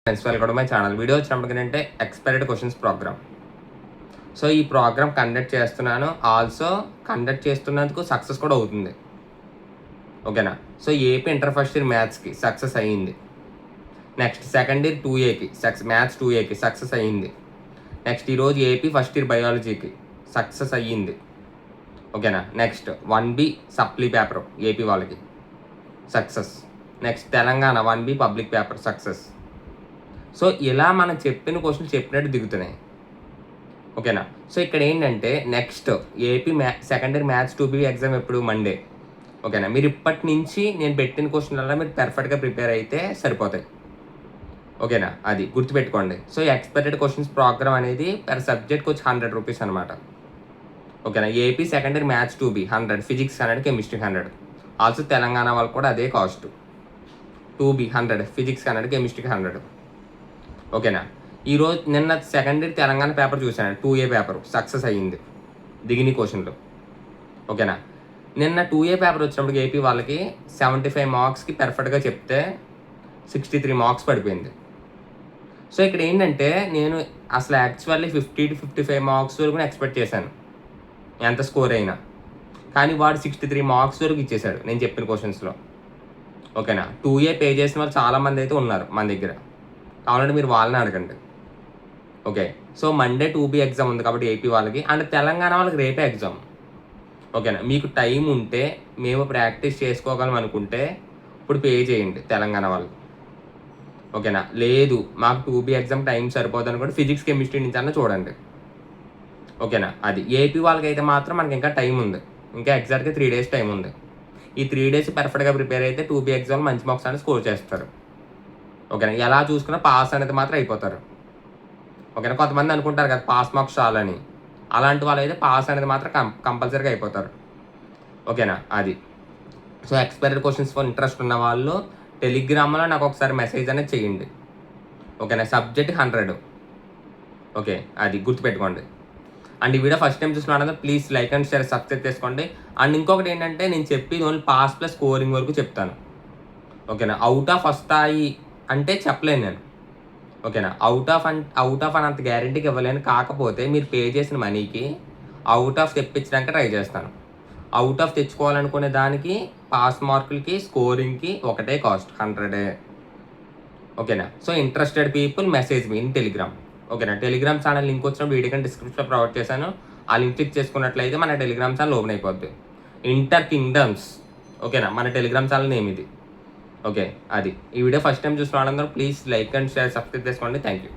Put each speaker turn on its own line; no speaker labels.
Friends, welcome to my channel. Video వచ్చినప్పటికి ఏంటంటే expired questions program. So ఈ program conduct చేస్తున్నాను. ఆల్సో కండక్ట్ చేస్తున్నందుకు సక్సెస్ కూడా అవుతుంది. ఓకేనా? So AP inter first year మ్యాథ్స్కి సక్సెస్ అయ్యింది. నెక్స్ట్ సెకండ్ ఇయర్ 2Aకి మ్యాథ్స్ 2Aకి సక్సెస్ అయ్యింది. నెక్స్ట్ ఈరోజు ఏపీ ఫస్ట్ ఇయర్ బయాలజీకి సక్సెస్ అయ్యింది. ఓకేనా? Next 1B supply paper AP వాళ్ళకి success. Next Telangana 1B public paper success. So ఇలా మనం చెప్పిన క్వశ్చన్ చెప్పినట్టు దిగుతున్నాయి. ఓకేనా? సో ఇక్కడ ఏంటంటే next AP second year maths 2B exam ఎప్పుడు? మండే. ఓకేనా? మీరు ఇప్పటి నుంచి నేను పెట్టిన క్వశ్చన్లలో మీరు పర్ఫెక్ట్గా ప్రిపేర్ అయితే సరిపోతాయి. ఓకేనా? అది గుర్తుపెట్టుకోండి. సో ఎక్స్పెక్టెడ్ క్వశ్చన్స్ ప్రోగ్రామ్ అనేది పర్ సబ్జెక్ట్కి వచ్చి 100 రూపీస్ అనమాట. ఓకేనా? AP second year maths 2B 100, physics 100, chemistry 100. Also Telangana వాళ్ళకి కూడా అదే కాస్ట్. 2B 100, physics 100, కెమిస్ట్రీకి 100. ఓకేనా? ఈరోజు నిన్న సెకండ్ ఇయర్ తెలంగాణ పేపర్ చూశాను. 2A పేపర్ సక్సెస్ అయ్యింది, దిగిన క్వశ్చన్లు. ఓకేనా? నిన్న 2A పేపర్ వచ్చినప్పుడు ఏపీ వాళ్ళకి 75 మార్క్స్కి పర్ఫెక్ట్గా చెప్తే 63 మార్క్స్ పడిపోయింది. సో ఇక్కడ ఏంటంటే నేను అసలు యాక్చువల్లీ 50 to 55 మార్క్స్ వరకు ఎక్స్పెక్ట్ చేశాను, ఎంత స్కోర్ అయినా. కానీ వాడు 63 మార్క్స్ వరకు ఇచ్చేశాడు నేను చెప్పిన క్వశ్చన్స్లో. ఓకేనా? 2A పే చేసిన వాళ్ళు చాలామంది అయితే ఉన్నారు మన దగ్గర. కావాలంటే మీరు వాళ్ళని అడగండి. Okay. So Monday 2B exam ఉంది కాబట్టి ఏపీ వాళ్ళకి, అండ్ తెలంగాణ వాళ్ళకి రేపే ఎగ్జామ్. ఓకేనా? మీకు టైం ఉంటే మేము ప్రాక్టీస్ చేసుకోగలం అనుకుంటే ఇప్పుడు పే చేయండి తెలంగాణ వాళ్ళకి. ఓకేనా? లేదు మాకు 2B ఎగ్జామ్ టైం సరిపోదు అనుకుంటే ఫిజిక్స్ కెమిస్ట్రీ నుంచి అన్న చూడండి. ఓకేనా? అది ఏపీ వాళ్ళకి అయితే మాత్రం మనకి ఇంకా టైం ఉంది. ఇంకా ఎగ్జాక్ట్గా 3 days టైం ఉంది. ఈ 3 days పర్ఫెక్ట్గా ప్రిపేర్ అయితే 2B ఎగ్జామ్ మంచి మార్క్స్ అనేది స్కోర్ చేస్తారు. ఓకేనా? ఎలా చూసుకున్నా పాస్ అనేది మాత్రం అయిపోతారు. ఓకేనా? కొంతమంది అనుకుంటారు కదా పాస్ మార్క్స్ చాలని, అలాంటి వాళ్ళు అయితే పాస్ అనేది మాత్రం కంపల్సరీగా అయిపోతారు. ఓకేనా? అది. So expired questions for interest ఉన్న వాళ్ళు టెలిగ్రామ్లో నాకు ఒకసారి మెసేజ్ అనేది చేయండి. ఓకేనా? సబ్జెక్ట్ 100. ఓకే, అది గుర్తుపెట్టుకోండి. అండ్ ఈ వీడియో ఫస్ట్ టైం చూస్తున్నాడు please like and share, subscribe చేసుకోండి. అండ్ ఇంకొకటి ఏంటంటే నేను చెప్పేది ఓన్లీ పాస్ ప్లస్ స్కోరింగ్ వరకు చెప్తాను. ఓకేనా? అవుట్ ఆఫ్ వస్తాయి అంటే చెప్పలేను నేను. ఓకేనా? అవుట్ ఆఫ్ అని అంత గ్యారెంటీకి ఇవ్వలేను. కాకపోతే మీరు పే చేసిన మనీకి అవుట్ ఆఫ్ తెప్పించడానికి ట్రై చేస్తాను. అవుట్ ఆఫ్ తెచ్చుకోవాలనుకునే దానికి పాస్ మార్కులకి స్కోరింగ్కి ఒకటే కాస్ట్ 100. ఓకేనా? So interested people message me in Telegram. ఓకేనా? టెలిగ్రామ్ ఛానల్ లింక్ వచ్చిన వీడియో కంటే డిస్క్రిప్షన్లో ప్రొవైడ్ చేశాను. ఆ లింక్ క్లిక్ చేసుకున్నట్లయితే మన టెలిగ్రామ్ ఛానల్ ఓపెన్ అయిపోద్ది. Inter kingdoms. ఓకేనా? మన టెలిగ్రామ్ ఛానల్ నేమ్ ఇది. ఓకే, అది. ఈ వీడియో ఫస్ట్ టైం చూసిన వాళ్ళందరూ please like and share, subscribe చేసుకోండి. Thank you.